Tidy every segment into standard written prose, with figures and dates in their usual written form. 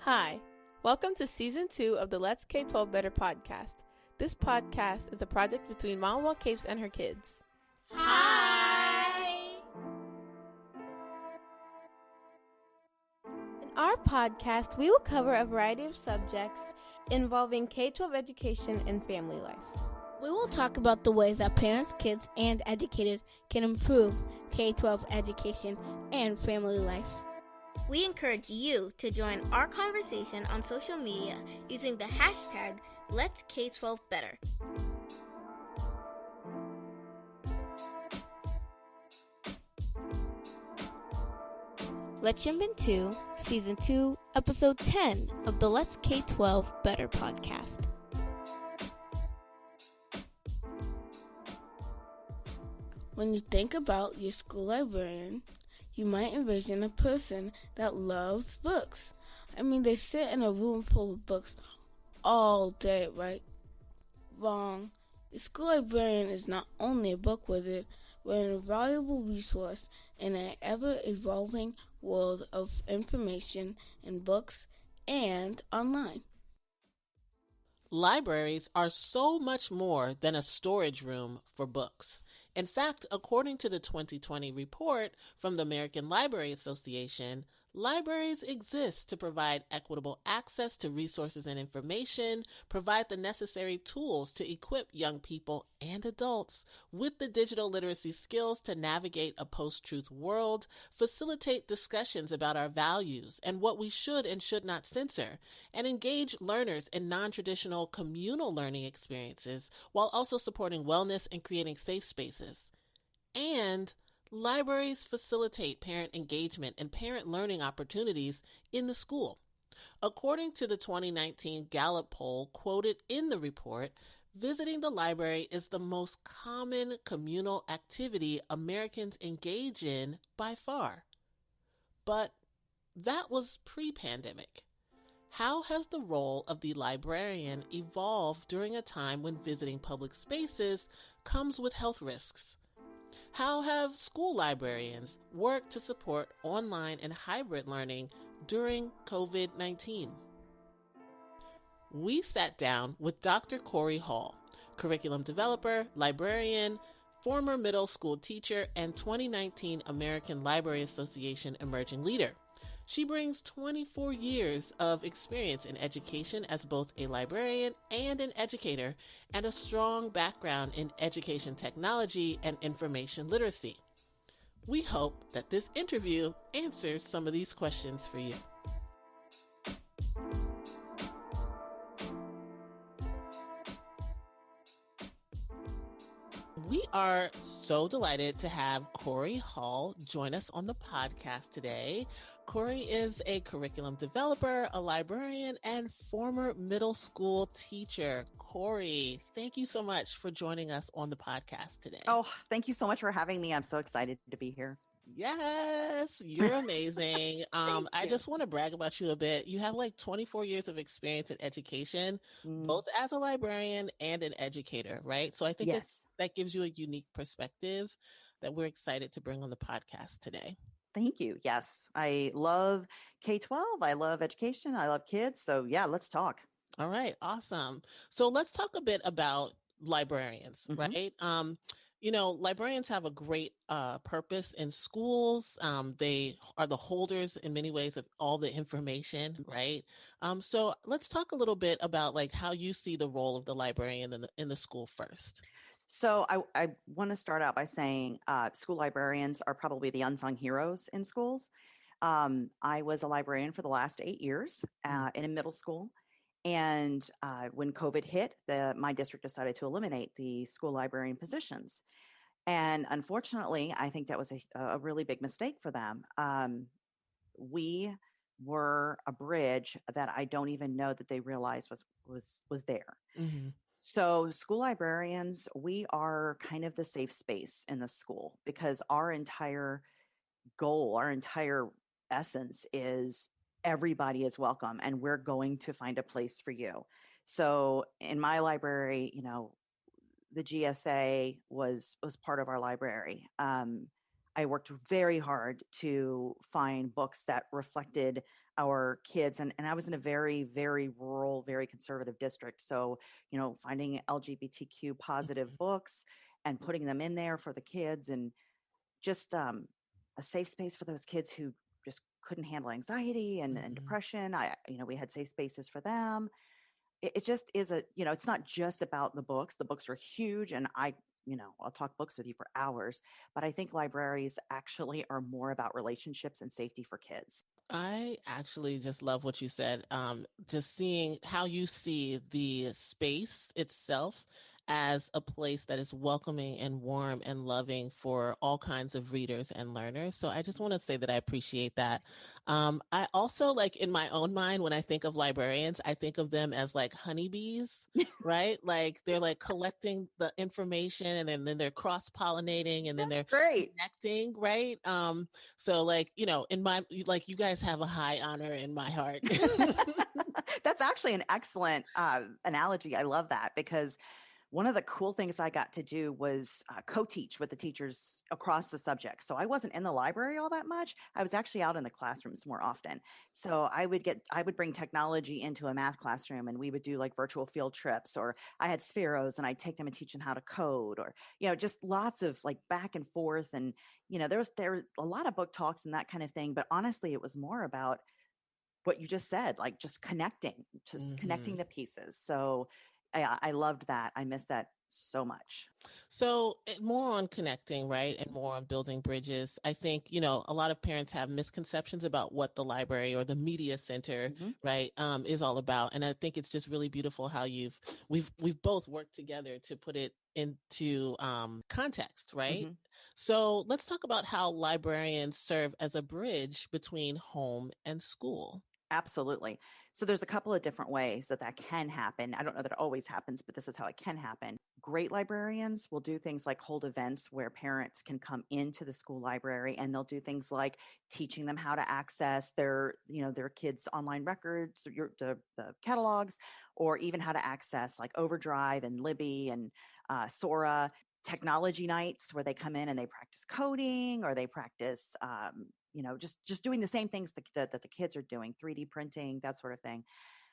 Hi, welcome to Season 2 of the Let's K12 Better podcast. This podcast is a project between Mama Wall Capes and her kids. Hi! In our podcast, we will cover a variety of subjects involving K12 education and family life. We will talk about the ways that parents, kids, and educators can improve K12 education and family life. We encourage you to join our conversation on social media using the hashtag Let's K12 Better. Let's jump into Season 2, Episode 10 of the Let's K12 Better podcast. When you think about your school librarian, you might envision a person that loves books. I mean, they sit in a room full of books all day, right? Wrong. The school librarian is not only a book wizard, but an invaluable resource in an ever-evolving world of information in books and online. Libraries are so much more than a storage room for books. In fact, according to the 2020 report from the American Library Association, libraries exist to provide equitable access to resources and information, provide the necessary tools to equip young people and adults with the digital literacy skills to navigate a post-truth world, facilitate discussions about our values and what we should and should not censor, and engage learners in non-traditional communal learning experiences while also supporting wellness and creating safe spaces. And libraries facilitate parent engagement and parent learning opportunities in the school. According to the 2019 Gallup poll quoted in the report, visiting the library is the most common communal activity Americans engage in by far. But that was pre-pandemic. How has the role of the librarian evolved during a time when visiting public spaces comes with health risks? How have school librarians worked to support online and hybrid learning during COVID-19? We sat down with Dr. Corey Hall, curriculum developer, librarian, former middle school teacher, and 2019 American Library Association emerging leader. She brings 24 years of experience in education as both a librarian and an educator, and a strong background in education technology and information literacy. We hope that this interview answers some of these questions for you. We are so delighted to have Corey Hall join us on the podcast today. Corey is a curriculum developer, a librarian, and former middle school teacher. Corey, thank you so much for joining us on the podcast today. Oh, thank you so much for having me. I'm so excited to be here. Yes, you're amazing. I just want to brag about you a bit. You have like 24 years of experience in education, both as a librarian and an educator, right? So I think that gives you a unique perspective that we're excited to bring on the podcast today. Thank you. Yes, I love K12. I love education. I love kids. So yeah, let's talk. All right, awesome. So let's talk a bit about librarians, right? Librarians have a great purpose in schools. They are the holders in many ways of all the information, right? So let's talk a little bit about like how you see the role of the librarian in the school first. So I want to start out by saying school librarians are probably the unsung heroes in schools. I was a librarian for the last 8 years in a middle school. And when COVID hit, my district decided to eliminate the school librarian positions. And unfortunately, I think that was a really big mistake for them. We were a bridge that I don't even know that they realized was there. Mm-hmm. So school librarians, we are kind of the safe space in the school because our entire goal, our entire essence is everybody is welcome and we're going to find a place for you. So in my library, the GSA was part of our library. I worked very hard to find books that reflected our kids. And I was in a very, very rural, very conservative district. So, finding LGBTQ positive Mhm. books and putting them in there for the kids, and just a safe space for those kids who just couldn't handle anxiety and Mhm. depression. We had safe spaces for them. It just is it's not just about the books. The books are huge, and I'll talk books with you for hours, but I think libraries actually are more about relationships and safety for kids. I actually just love what you said. Just seeing how you see the space itself as a place that is welcoming and warm and loving for all kinds of readers and learners. So I just want to say that I appreciate that. I also, like, in my own mind, when I think of librarians, I think of them as like honeybees, right? Like they're like collecting the information, and then they're cross pollinating, and then That's they're great. connecting, right? So, like, in my, like, you guys have a high honor in my heart. That's actually an excellent analogy. I love that, because one of the cool things I got to do was co-teach with the teachers across the subject. So I wasn't in the library all that much. I was actually out in the classrooms more often. So I would bring technology into a math classroom, and we would do like virtual field trips, or I had Spheros and I'd take them and teach them how to code, or, just lots of like back and forth. And, there were a lot of book talks and that kind of thing. But honestly, it was more about what you just said, like just connecting Hmm. the pieces. So I loved that. I missed that so much. So, more on connecting, right? And more on building bridges. I think, a lot of parents have misconceptions about what the library or the media center, Hmm. right, is all about. And I think it's just really beautiful how we've both worked together to put it into context, right? Hmm. So let's talk about how librarians serve as a bridge between home and school. Absolutely. So there's a couple of different ways that can happen. I don't know that it always happens, but this is how it can happen. Great librarians will do things like hold events where parents can come into the school library, and they'll do things like teaching them how to access their kids' online records, the catalogs, or even how to access like Overdrive and Libby and Sora. Technology nights where they come in and they practice coding, or they practice just doing the same things that the kids are doing, 3D printing, that sort of thing.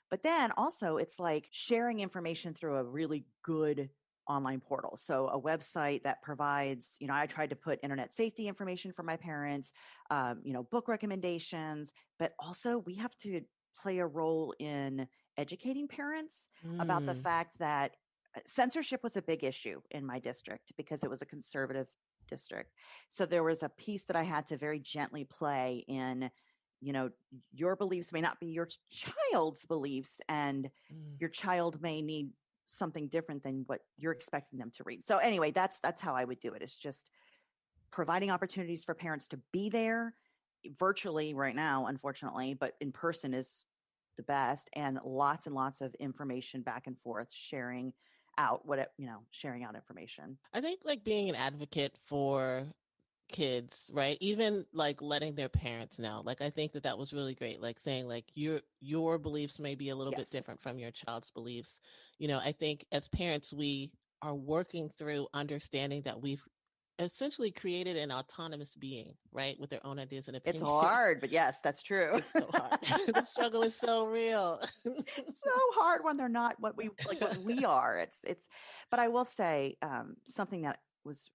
But then also it's like sharing information through a really good online portal. So a website that provides, I tried to put internet safety information for my parents, book recommendations, but also we have to play a role in educating parents about the Mm. fact that censorship was a big issue in my district because it was a conservative district. So there was a piece that I had to very gently play in, you know, your beliefs may not be your child's beliefs, and Mm. your child may need something different than what you're expecting them to read. So anyway, that's how I would do it. It's just providing opportunities for parents to be there virtually right now, unfortunately, but in person is the best, and lots of information back and forth, sharing out information. I think, like, being an advocate for kids, right? Even like letting their parents know. Like, I think that was really great. Like saying, like, your beliefs may be a little bit Yes. different from your child's beliefs. I think as parents, we are working through understanding that we've essentially created an autonomous being, right, with their own ideas and It's opinions. hard, but yes, that's true. It's so hard. The struggle is so real. So hard when they're not what we are. But I will say, something that was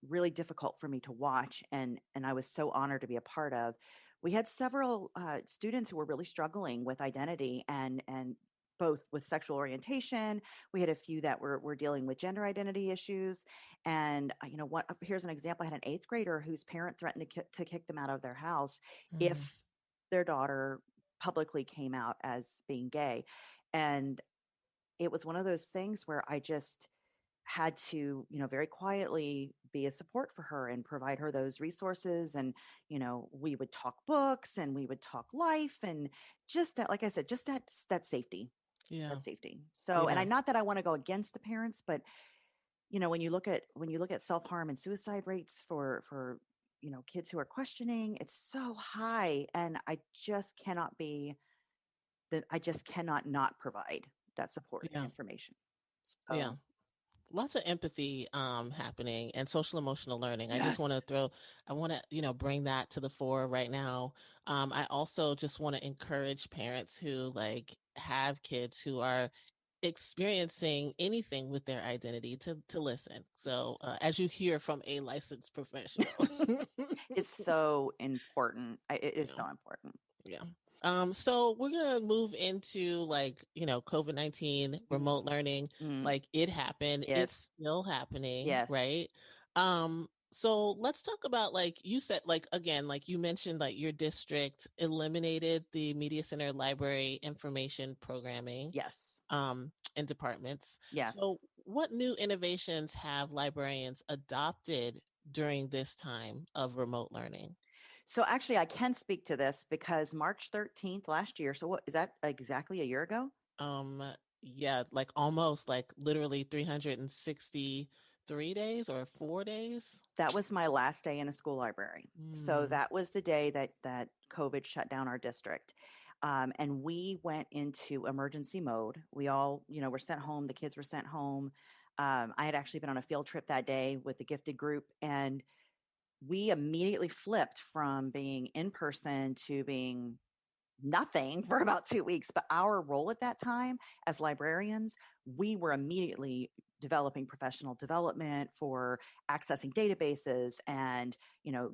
really difficult for me to watch, and I was so honored to be a part of. We had several students who were really struggling with identity, and both with sexual orientation. We had a few that were dealing with gender identity issues. And what here's an example. I had an eighth grader whose parent threatened to kick them out of their house Mm. if their daughter publicly came out as being gay. And it was one of those things where I just had to, very quietly be a support for her and provide her those resources. And, we would talk books and we would talk life, and just that, like I said, just that safety, Yeah. that safety. So, and Yeah. not that I want to go against the parents, but, when you look at self-harm and suicide rates for, kids who are questioning, it's so high. And I just cannot not provide that support and Yeah. information. Yeah. So Lots of empathy happening and social emotional learning. I just want Yes. to I want to, bring that to the fore right now. I also just want to encourage parents who like have kids who are experiencing anything with their identity to listen. So as you hear from a licensed professional. It's so important. It is Yeah. so important. Yeah. So we're gonna move into like, COVID-19 remote learning. Mm. Like it happened, it's Yes. still happening, Yes. right? So let's talk about like you said, like again, like you mentioned, like your district eliminated the Media Center library information programming Yes. and departments. Yes. So what new innovations have librarians adopted during this time of remote learning? So actually, I can speak to this because March 13th last year. So what is that exactly a year ago? Um, yeah, like almost like literally 363 days or 4 days. That was my last day in a school library. So Mm, that was the day that COVID shut down our district. And we went into emergency mode. We all, were sent home. The kids were sent home. I had actually been on a field trip that day with the gifted group, and we immediately flipped from being in person to being nothing for about 2 weeks. But our role at that time as librarians, we were immediately developing professional development for accessing databases and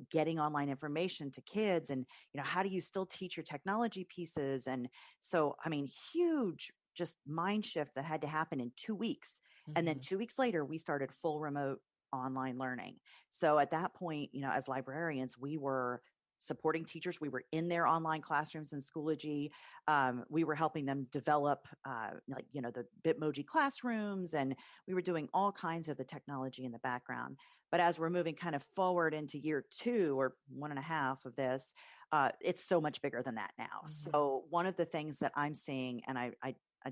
getting online information to kids, and how do you still teach your technology pieces. And so I mean, huge just mind shift that had to happen in 2 weeks. And then mhm, 2 weeks later we started full remote online learning. So at that point, as librarians, we were supporting teachers. We were in their online classrooms in Schoology. We were helping them develop, the Bitmoji classrooms, and we were doing all kinds of the technology in the background. But as we're moving kind of forward into year 2 or 1.5 of this, it's so much bigger than that now. mhm, So one of the things that I'm seeing, and I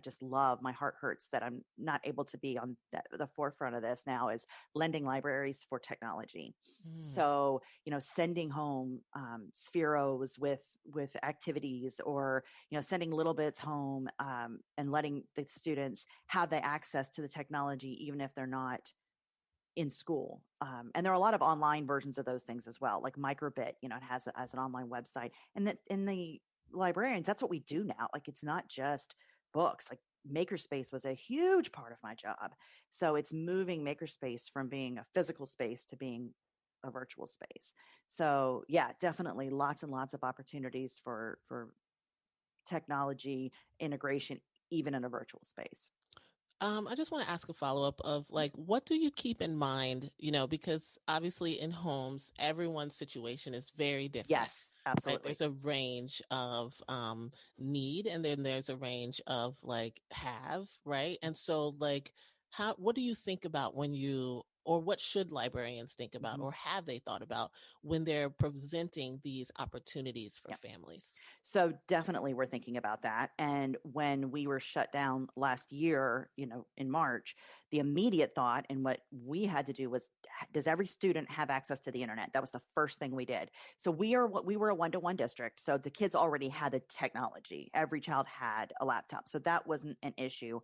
just love, my heart hurts that I'm not able to be on the forefront of this now, is lending libraries for technology. mm, So, sending home spheros with activities, or sending little bits home, and letting the students have the access to the technology even if they're not in school. And there are a lot of online versions of those things as well, like Microbit. It has as an online website, and that in the librarians, that's what we do now. Like, it's not just books. Like, Makerspace was a huge part of my job. So it's moving Makerspace from being a physical space to being a virtual space. So yeah, definitely lots and lots of opportunities for technology integration, even in a virtual space. I just want to ask a follow-up of like, what do you keep in mind, because obviously in homes, everyone's situation is very different, Yes, right? absolutely. There's a range of need, and then there's a range of like have, right? And so like, what do you think about when or what should librarians think about, Mhm. or have they thought about when they're presenting these opportunities for Yeah. families? So definitely we're thinking about that. And when we were shut down last year, in March, the immediate thought and what we had to do was, does every student have access to the internet? That was the first thing we did. So we were a one-to-one district. So the kids already had the technology. Every child had a laptop. So that wasn't an issue.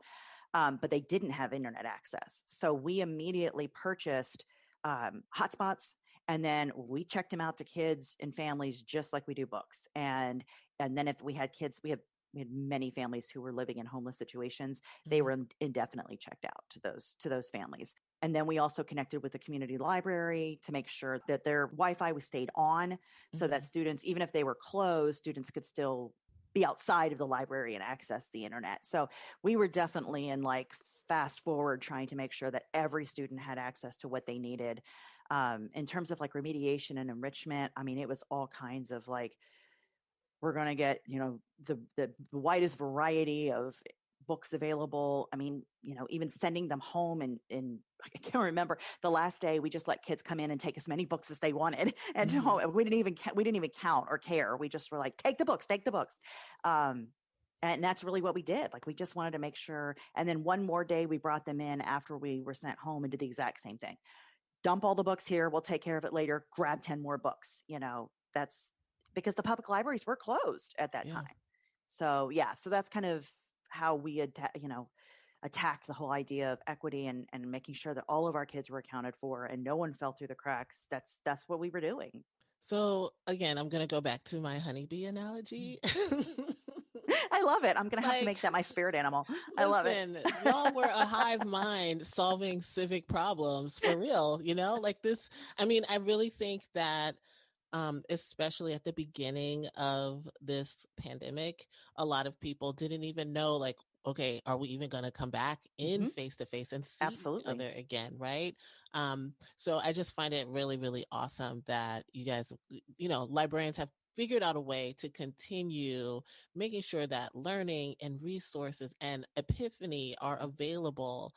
But they didn't have internet access. So we immediately purchased hotspots, and then we checked them out to kids and families just like we do books. And then if we had kids, we had many families who were living in homeless situations. They Mhm, were indefinitely checked out to those families. And then we also connected with the community library to make sure that their Wi-Fi was stayed on, so that mhm, students, even if they were closed, students could still be outside of the library and access the internet. So we were definitely in like fast forward trying to make sure that every student had access to what they needed. In terms of like remediation and enrichment, I mean, it was all kinds of like, we're going to get, the widest variety of books available. I mean, even sending them home, and I can't remember the last day we just let kids come in and take as many books as they wanted. And mhm. we didn't even count or care. We just were like, take the books, take the books. Um, and that's really what we did. Like, we just wanted to make sure. And then one more day we brought them in after we were sent home and did the exact same thing. Dump all the books here. We'll take care of it later. Grab 10 more books. That's because the public libraries were closed at that Yeah. time. So yeah, so that's kind of how we had, attacked the whole idea of equity and making sure that all of our kids were accounted for and no one fell through the cracks. That's what we were doing. So again, I'm going to go back to my honeybee analogy. I love it. I'm going to have to Like, make that my spirit animal. I love it. listen, y'all were a hive mind solving civic problems for real, like this. I mean, I really think that especially at the beginning of this pandemic, a lot of people didn't even know, like, okay, are we even going to come back in face to face and see each Absolutely. other again, right? So I just find it really, really awesome that you guys, librarians have figured out a way to continue making sure that learning and resources and epiphany are available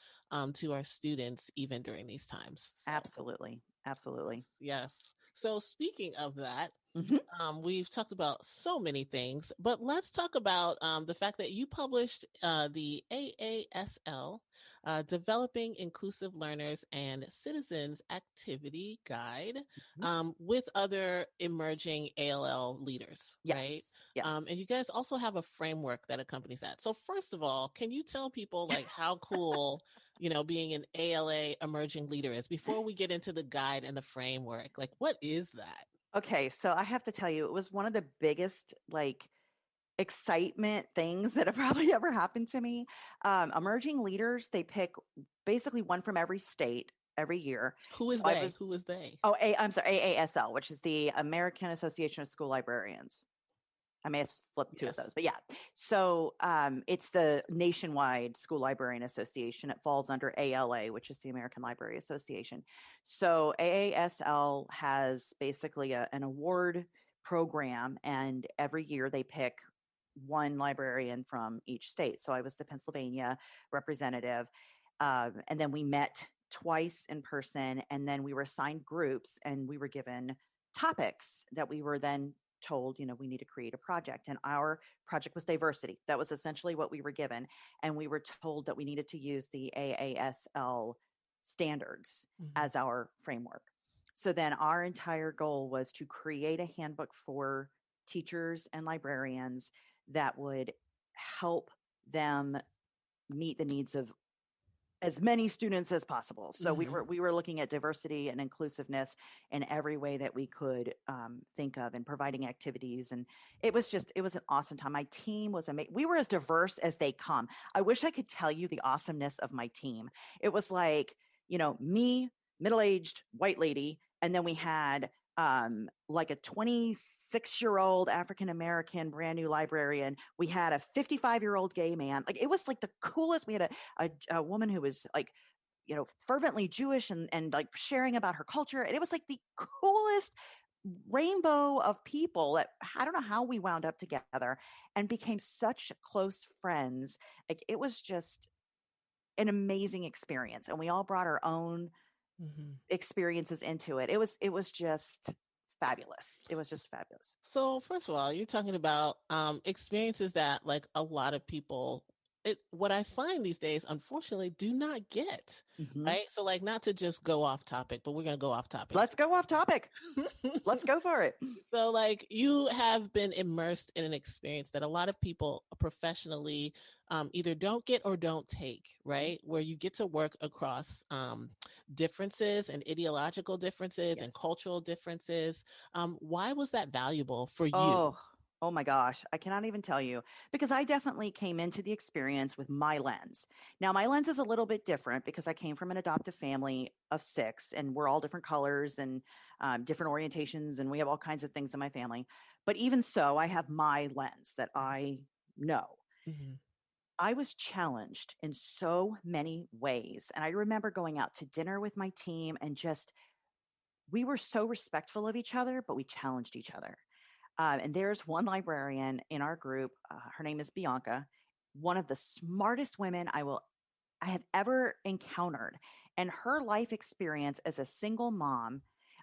to our students even during these times. So, Absolutely. Absolutely. yes. So speaking of that, Mhm. we've talked about so many things, but let's talk about the fact that you published the AASL, Developing Inclusive Learners and Citizens Activity Guide, with other emerging ALL leaders, right? Yes. Yes. And you guys also have a framework that accompanies that. So first of all, can you tell people like how cool being an ALA emerging leader is before we get into the guide and the framework? Like, what is that? Okay, so I have to tell you, it was one of the biggest excitement things that have probably ever happened to me. Emerging leaders, they pick basically one from every state every year. Who is So they? Who is they? Oh, I'm sorry, AASL, which is the American Association of School Librarians. I may have flipped two of those, but yeah. So it's the nationwide School Librarian Association. It falls under ALA, which is the American Library Association. So AASL has basically an award program, and every year they pick one librarian from each state. So I was the Pennsylvania representative, and then we met twice in person, and then we were assigned groups, and we were given topics that we were then told, we need to create a project. And our project was diversity. That was essentially what we were given. And we were told that we needed to use the AASL standards as our framework. So then our entire goal was to create a handbook for teachers and librarians that would help them meet the needs of as many students as possible. So we were looking at diversity and inclusiveness in every way that we could think of, and providing activities. And it was an awesome time. My team was amazing. We were as diverse as they come. I wish I could tell you the awesomeness of my team. It was like, me, middle-aged white lady, and then we had like a 26-year-old African-American brand new librarian. We had a 55-year-old gay man. Like, it was like the coolest. We had a woman who was like, fervently Jewish and like sharing about her culture. And it was like the coolest rainbow of people that I don't know how we wound up together and became such close friends. Like, it was just an amazing experience. And we all brought our own experiences into it. It was just fabulous. It was just fabulous. So first of all, you're talking about experiences that like a lot of people, what I find these days, unfortunately, do not get, right? So like, not to just go off topic, but we're going to go off topic. Let's go off topic. Let's go for it. So like, you have been immersed in an experience that a lot of people professionally either don't get or don't take, right? Where you get to work across differences and ideological differences and cultural differences. Why was that valuable for you? Oh my gosh, I cannot even tell you, because I definitely came into the experience with my lens. Now, my lens is a little bit different because I came from an adoptive family of 6, and we're all different colors and different orientations, and we have all kinds of things in my family. But even so, I have my lens that I know. I was challenged in so many ways. And I remember going out to dinner with my team, and we were so respectful of each other, but we challenged each other. And there's one librarian in our group. Her name is Bianca, one of the smartest women I have ever encountered. And her life experience as a single mom,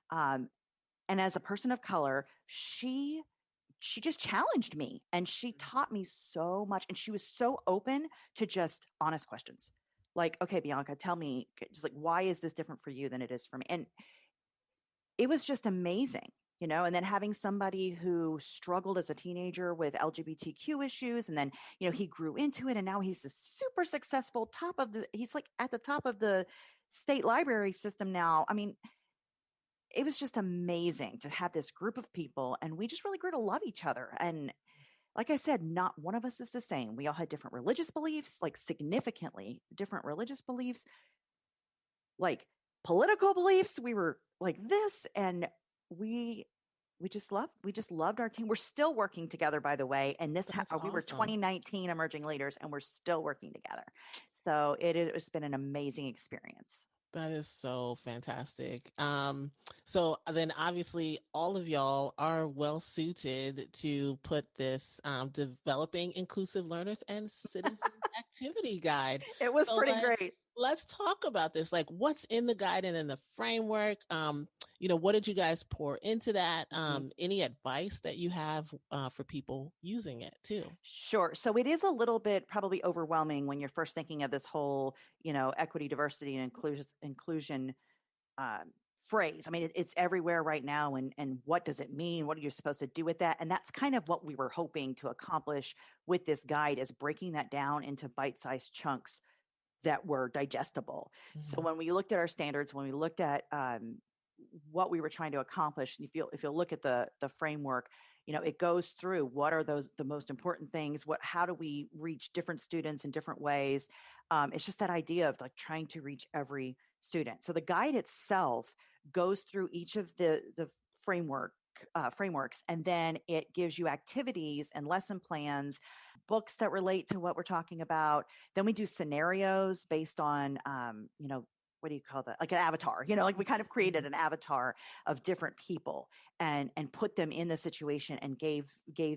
and as a person of color, she just challenged me, and she taught me so much. And she was so open to just honest questions. Like, okay, Bianca, tell me, just like, why is this different for you than it is for me? And it was just amazing. and then having somebody who struggled as a teenager with LGBTQ issues. And then, he grew into it and now he's the super successful he's like at the top of the state library system now. I mean, it was just amazing to have this group of people and we just really grew to love each other. And like I said, not one of us is the same. We all had different religious beliefs, like significantly different religious beliefs, like political beliefs. We were like this, and we we just loved our team. We're still working together, by the way. And That's we were awesome. 2019 emerging leaders, and we're still working together. So it's been an amazing experience. That is so fantastic. So then obviously all of y'all are well suited to put this developing inclusive learners and citizens activity guide. It was So pretty great. let's talk about this. Like what's in the guide and in the framework? What did you guys pour into that? Any advice that you have for people using it too? Sure. So it is a little bit probably overwhelming when you're first thinking of this whole, equity, diversity, and inclusion phrase. I mean, it's everywhere right now. And what does it mean? What are you supposed to do with that? And that's kind of what we were hoping to accomplish with this guide, is breaking that down into bite-sized chunks that were digestible. So when we looked at our standards, when we looked at what we were trying to accomplish, if you look at the framework, it goes through what are the most important things, how do we reach different students in different ways. It's just that idea of like trying to reach every student. So the guide itself goes through each of the frameworks, and then it gives you activities and lesson plans, books that relate to what we're talking about. Then we do scenarios based on what do you call that? Like an avatar, like we kind of created an avatar of different people and put them in the situation and gave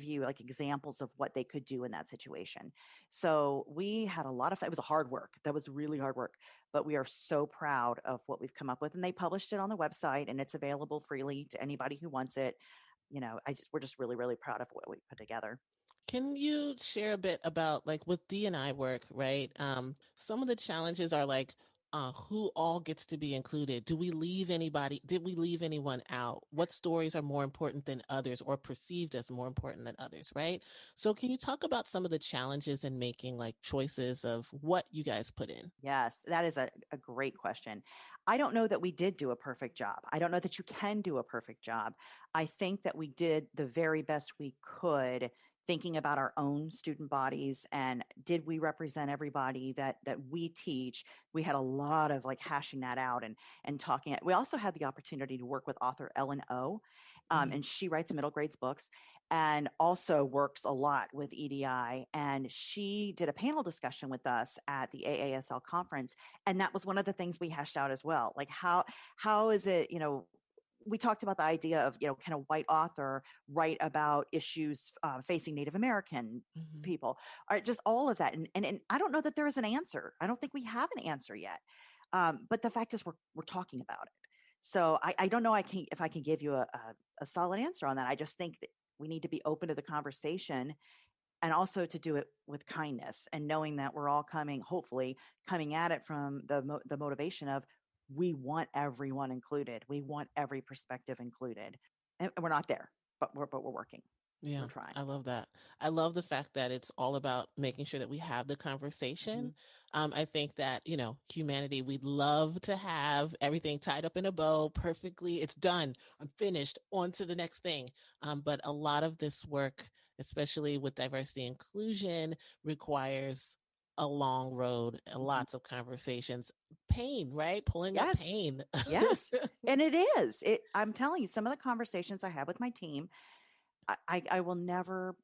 you like examples of what they could do in that situation. So we had a lot of fun. It was hard work. That was really hard work, but we are so proud of what we've come up with. And they published it on the website and it's available freely to anybody who wants it. We're just really, really proud of what we put together. Can you share a bit about like with D&I work, right? Some of the challenges are like who all gets to be included? Did we leave anyone out? What stories are more important than others or perceived as more important than others, right? So can you talk about some of the challenges in making like choices of what you guys put in? Yes, that is a great question. I don't know that we did do a perfect job. I don't know that you can do a perfect job. I think that we did the very best we could, thinking about our own student bodies and did we represent everybody that we teach. We had a lot of like hashing that out and talking. We also had the opportunity to work with author Ellen O, and she writes middle grades books and also works a lot with EDI. And she did a panel discussion with us at the AASL conference, and that was one of the things we hashed out as well. Like how is it, we talked about the idea of, can a white author write about issues facing Native American people, or just all of that. And I don't know that there is an answer. I don't think we have an answer yet. But the fact is we're talking about it. So I don't know if I can give you a solid answer on that. I just think that we need to be open to the conversation and also to do it with kindness and knowing that we're all hopefully coming at it from the motivation of, we want everyone included. We want every perspective included. And we're not there, but we're working. Yeah, We're trying. I love that. I love the fact that it's all about making sure that we have the conversation. I think that, humanity, we'd love to have everything tied up in a bow perfectly. It's done. I'm finished. On to the next thing. But a lot of this work, especially with diversity and inclusion, requires a long road, lots of conversations, pain, right? Pulling up Yes. pain. Yes. And it is. I'm telling you, some of the conversations I have with my team, I will never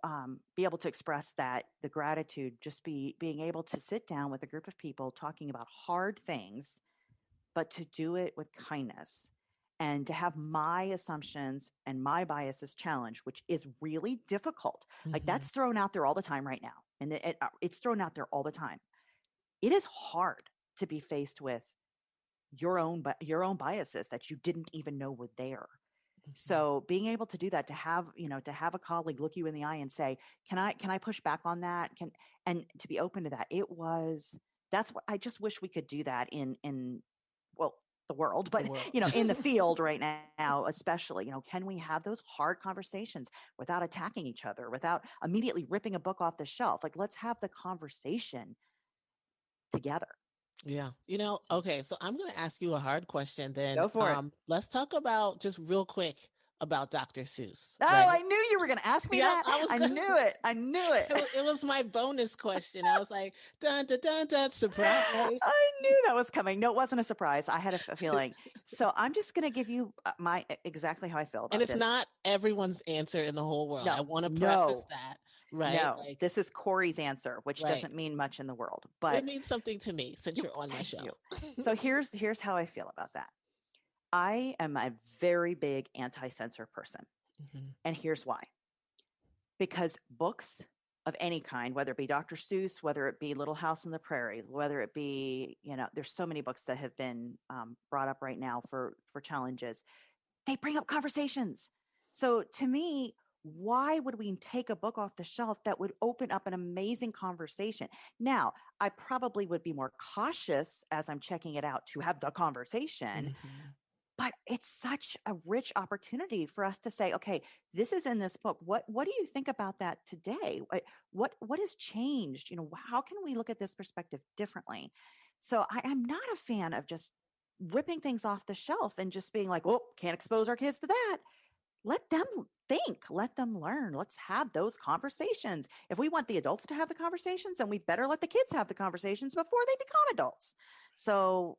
be able to express the gratitude, just being able to sit down with a group of people talking about hard things, but to do it with kindness and to have my assumptions and my biases challenged, which is really difficult. Like that's thrown out there all the time right now. And it's thrown out there all the time. It is hard to be faced with your own biases that you didn't even know were there. So being able to do that, to have a colleague look you in the eye and say, can I push back on that? And to be open to that, that's what I just wish we could do that in the world, The but world. in the field right now, especially, can we have those hard conversations without attacking each other, without immediately ripping a book off the shelf? Like, let's have the conversation together. Yeah. Okay, so I'm going to ask you a hard question then. Go for it. Let's talk about just real quick about Dr. Seuss. Oh, right? I knew you were going to ask me Yep, that. I knew it. I knew it. It was my bonus question. I was like, dun, dun, dun, dun, surprise. I knew that was coming. No, it wasn't a surprise. I had a feeling. So I'm just going to give you exactly how I feel about And it's this. not everyone's answer in the whole world. No, I want to preface that. Right. No, this is Corey's answer, which doesn't mean much in the world, but it means something to me since you're on my show. So here's how I feel about that. I am a very big anti-censor person. Mm-hmm. And here's why. Because books of any kind, whether it be Dr. Seuss, whether it be Little House on the Prairie, whether it be, there's so many books that have been brought up right now for challenges. They bring up conversations. So to me, why would we take a book off the shelf that would open up an amazing conversation? Now, I probably would be more cautious as I'm checking it out to have the conversation, mm-hmm. but it's such a rich opportunity for us to say, okay, this is in this book. What do you think about that today? What has changed? How can we look at this perspective differently? So I'm not a fan of just ripping things off the shelf and just being like, oh, can't expose our kids to that. Let them think, let them learn. Let's have those conversations. If we want the adults to have the conversations, then we better let the kids have the conversations before they become adults. So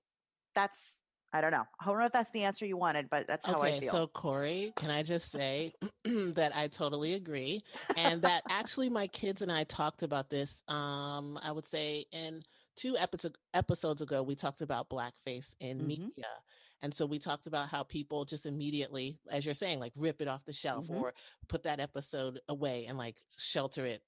that's, I don't know. I don't know if that's the answer you wanted, but that's how I feel. So Corey, can I just say that I totally agree. And that actually my kids and I talked about this, I would say in 2 episodes ago, we talked about blackface in mm-hmm. media. And so we talked about how people just immediately, as you're saying, like rip it off the shelf mm-hmm. or put that episode away and like shelter it,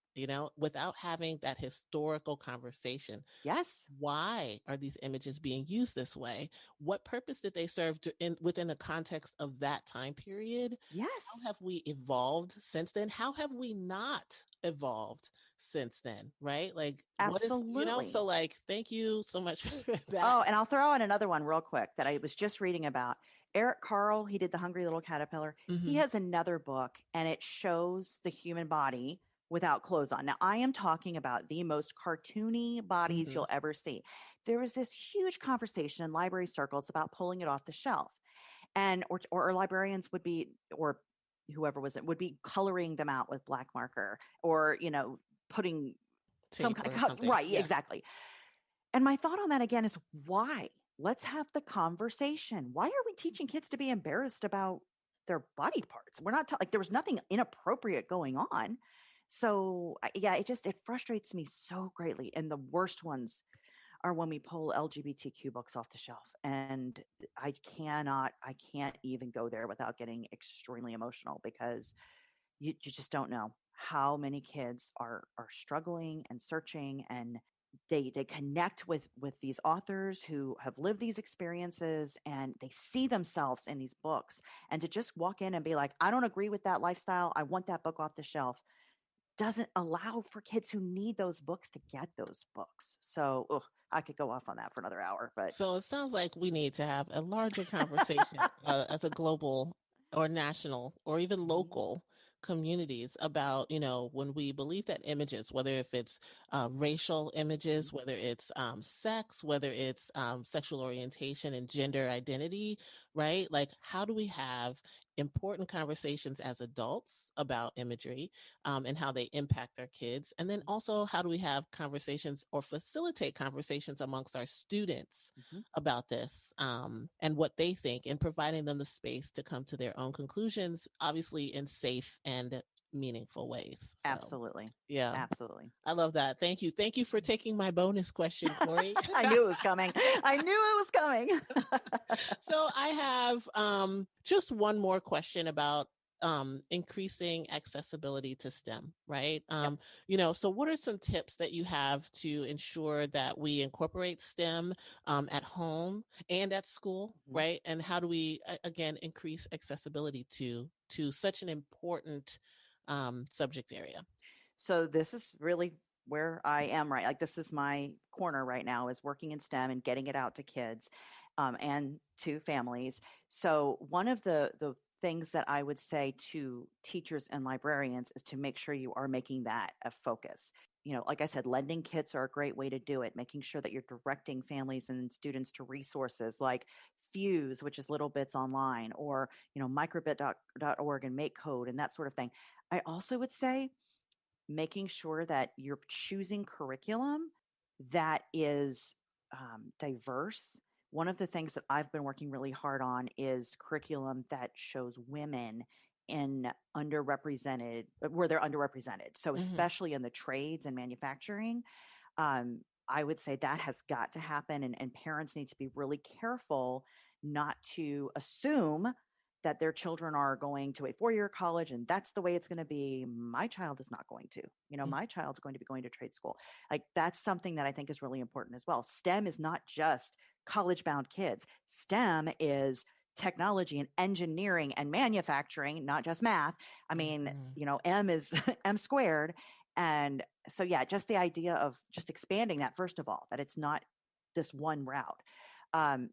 without having that historical conversation. Yes. Why are these images being used this way? What purpose did they serve within the context of that time period? Yes. How have we evolved since then? How have we not evolved since then? Right? Like, absolutely. So like, thank you so much for that. Oh, and I'll throw in another one real quick that I was just reading about. Eric Carle, he did The Hungry Little Caterpillar. Mm-hmm. He has another book and it shows the human body without clothes on. Now, I am talking about the most cartoony bodies mm-hmm. you'll ever see. There was this huge conversation in library circles about pulling it off the shelf. And or librarians would be, or whoever was it, would be coloring them out with black marker or, putting some kind of, right, yeah. Exactly. And my thought on that again is why? Let's have the conversation. Why are we teaching kids to be embarrassed about their body parts? We're not like there was nothing inappropriate going on. So yeah, it frustrates me so greatly. And the worst ones are when we pull LGBTQ books off the shelf. And I can't even go there without getting extremely emotional because you just don't know how many kids are struggling and searching, and they connect with these authors who have lived these experiences and they see themselves in these books. And to just walk in and be like, I don't agree with that lifestyle, I want that book off the shelf, doesn't allow for kids who need those books to get those books. So I could go off on that for another hour. But so it sounds like we need to have a larger conversation as a global or national or even local communities about, when we believe that images, whether if it's racial images, whether it's sex, whether it's sexual orientation and gender identity, right? Like, how do we have important conversations as adults about imagery and how they impact our kids? And then also, how do we have conversations or facilitate conversations amongst our students about this and what they think, and providing them the space to come to their own conclusions, obviously in safe and meaningful ways. So, absolutely. Yeah. Absolutely. I love that. Thank you. Thank you for taking my bonus question, Corey. I knew it was coming. So I have just one more question about increasing accessibility to STEM, right? So what are some tips that you have to ensure that we incorporate STEM at home and at school, right? And how do we, again, increase accessibility to such an important subject area? So this is really where I am, right? Like, this is my corner right now, is working in STEM and getting it out to kids. and to families. So one of the things that I would say to teachers and librarians is to make sure you are making that a focus. Like I said, lending kits are a great way to do it, making sure that you're directing families and students to resources like Fuse, which is Little Bits Online, or, microbit.org and Make Code and that sort of thing. I also would say making sure that you're choosing curriculum that is diverse. One of the things that I've been working really hard on is curriculum that shows women in underrepresented, where they're underrepresented. So especially in the trades and manufacturing, I would say that has got to happen, and parents need to be really careful not to assume that their children are going to a 4-year college and that's the way it's going to be. My child is not going to. My child's going to be going to trade school. Like, that's something that I think is really important as well. STEM is not just college-bound kids. STEM is technology and engineering and manufacturing, not just math. I mean, M is M squared. And so, yeah, just the idea of just expanding that, first of all, that it's not this one route.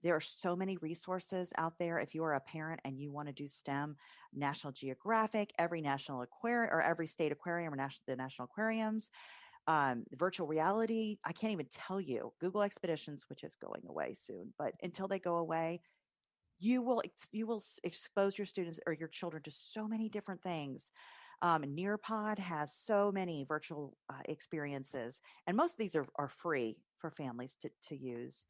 There are so many resources out there. If you are a parent and you want to do STEM, National Geographic, every national aquarium or every state aquarium or the national aquariums, virtual reality. I can't even tell you. Google Expeditions, which is going away soon, but until they go away, you will expose your students or your children to so many different things. Nearpod has so many virtual experiences, and most of these are free for families to use.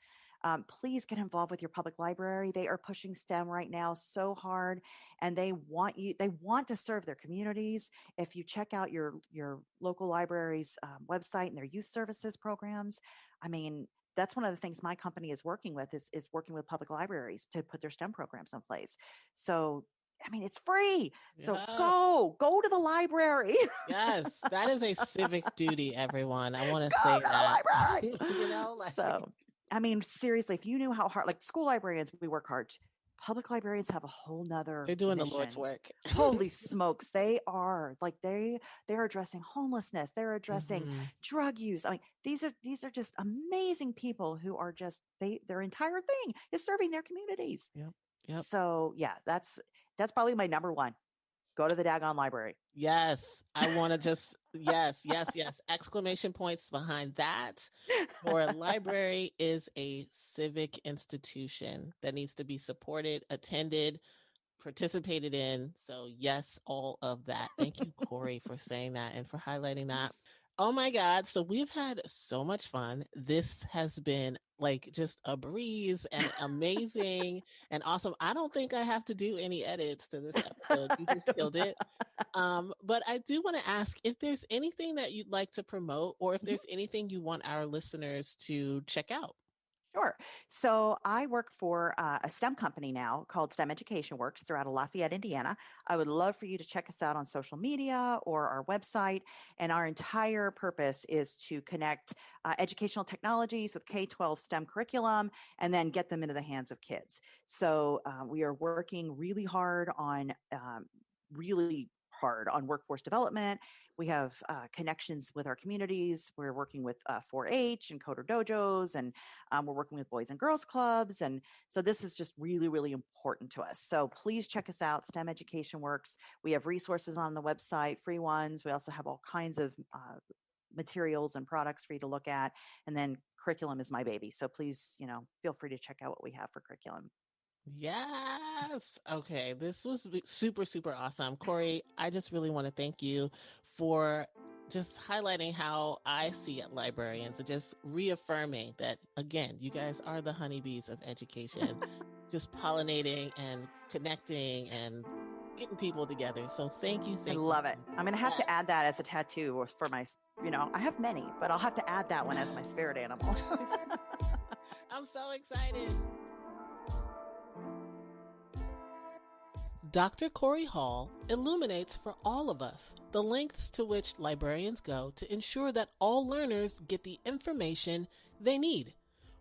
Please get involved with your public library. They are pushing STEM right now so hard, and they want to serve their communities. If you check out your local library's website and their youth services programs, I mean, that's one of the things my company is working with is working with public libraries to put their STEM programs in place. So, I mean, it's free. So go to the library. Yes, that is a civic duty, everyone. I want to Go say to the that. library. So, I mean, seriously, if you knew how hard, like school librarians, we work hard. Public librarians have a whole nother They're doing mission. the Lord's work. Holy smokes. They are like, they are addressing homelessness. They're addressing drug use. I mean, these are just amazing people who are just, their entire thing is serving their communities. Yep. So yeah, that's probably my number one. Go to the daggone library. Yes. I want to just, yes. Exclamation points behind that. For a library is a civic institution that needs to be supported, attended, participated in. So yes, all of that. Thank you, Corey, for saying that and for highlighting that. Oh my God. So we've had so much fun. This has been like just a breeze and amazing and awesome. I don't think I have to do any edits to this episode. You just killed it. But I do want to ask if there's anything that you'd like to promote or if there's anything you want our listeners to check out. Sure. So I work for a STEM company now called STEM Education Works throughout of Lafayette, Indiana. I would love for you to check us out on social media or our website. And our entire purpose is to connect educational technologies with K12 STEM curriculum and then get them into the hands of kids. So we are working really hard on workforce development. We have connections with our communities. We're working with 4-H and Coder Dojos, and we're working with Boys and Girls Clubs. And so this is just really, really important to us. So please check us out, STEM Education Works. We have resources on the website, free ones. We also have all kinds of materials and products for you to look at. And then curriculum is my baby. So please, feel free to check out what we have for curriculum. Yes. Okay. This was super, super awesome. Corey, I just really want to thank you for just highlighting how I see it, librarians, and just reaffirming that, again, you guys are the honeybees of education, just pollinating and connecting and getting people together. So thank you. I love it. I'm going to have to add that as a tattoo for my, I have many, but I'll have to add that one as my spirit animal. I'm so excited. Dr. Corey Hall illuminates for all of us the lengths to which librarians go to ensure that all learners get the information they need.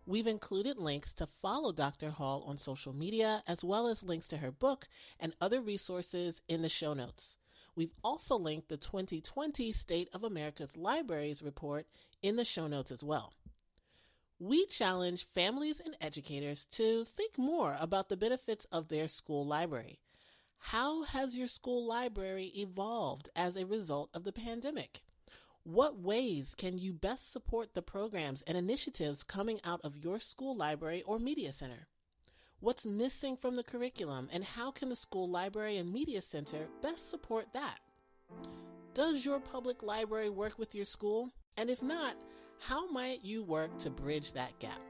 We've included links to follow Dr. Hall on social media, as well as links to her book and other resources in the show notes. We've also linked the 2020 State of America's Libraries report in the show notes as well. We challenge families and educators to think more about the benefits of their school library. How has your school library evolved as a result of the pandemic? What ways can you best support the programs and initiatives coming out of your school library or media center? What's missing from the curriculum, and how can the school library and media center best support that? Does your public library work with your school? And if not, how might you work to bridge that gap?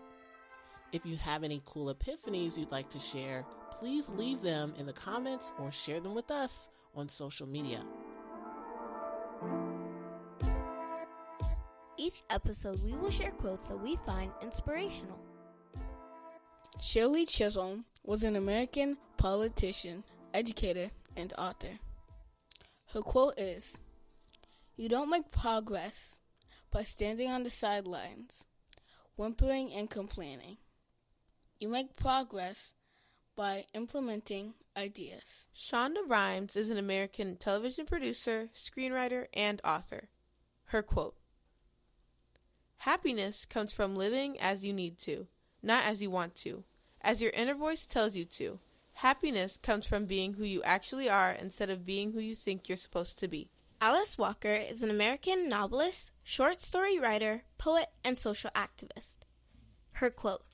If you have any cool epiphanies you'd like to share, please leave them in the comments or share them with us on social media. Each episode, we will share quotes that we find inspirational. Shirley Chisholm was an American politician, educator, and author. Her quote is, "You don't make progress by standing on the sidelines, whimpering and complaining. You make progress by implementing ideas." Shonda Rhimes is an American television producer, screenwriter, and author. Her quote, "Happiness comes from living as you need to, not as you want to, as your inner voice tells you to. Happiness comes from being who you actually are instead of being who you think you're supposed to be." Alice Walker is an American novelist, short story writer, poet, and social activist. Her quote,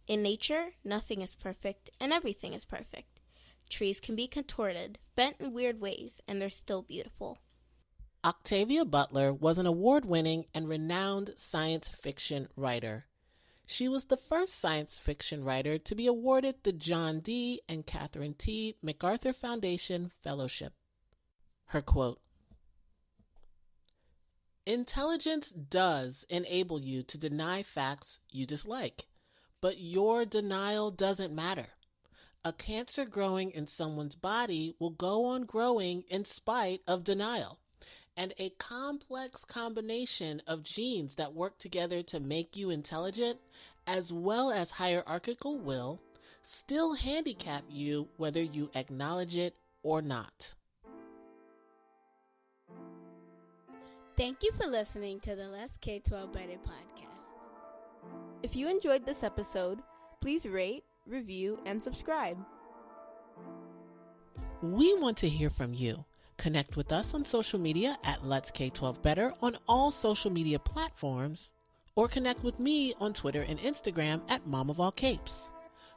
"In nature, nothing is perfect and everything is perfect. Trees can be contorted, bent in weird ways, and they're still beautiful." Octavia Butler was an award-winning and renowned science fiction writer. She was the first science fiction writer to be awarded the John D. and Catherine T. MacArthur Foundation Fellowship. Her quote, "Intelligence does enable you to deny facts you dislike, but your denial doesn't matter. A cancer growing in someone's body will go on growing in spite of denial. And a complex combination of genes that work together to make you intelligent, as well as hierarchical will, still handicap you whether you acknowledge it or not." Thank you for listening to the Let's K12 Better podcast. If you enjoyed this episode, please rate, review, and subscribe. We want to hear from you. Connect with us on social media at Let's K12 Better on all social media platforms, or connect with me on Twitter and Instagram at Mom of All Capes.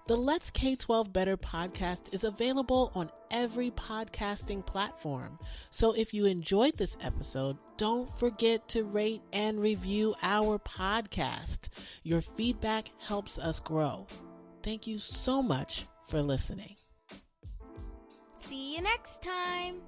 The Let's K12 Better podcast is available on every podcasting platform. So if you enjoyed this episode, don't forget to rate and review our podcast. Your feedback helps us grow. Thank you so much for listening. See you next time.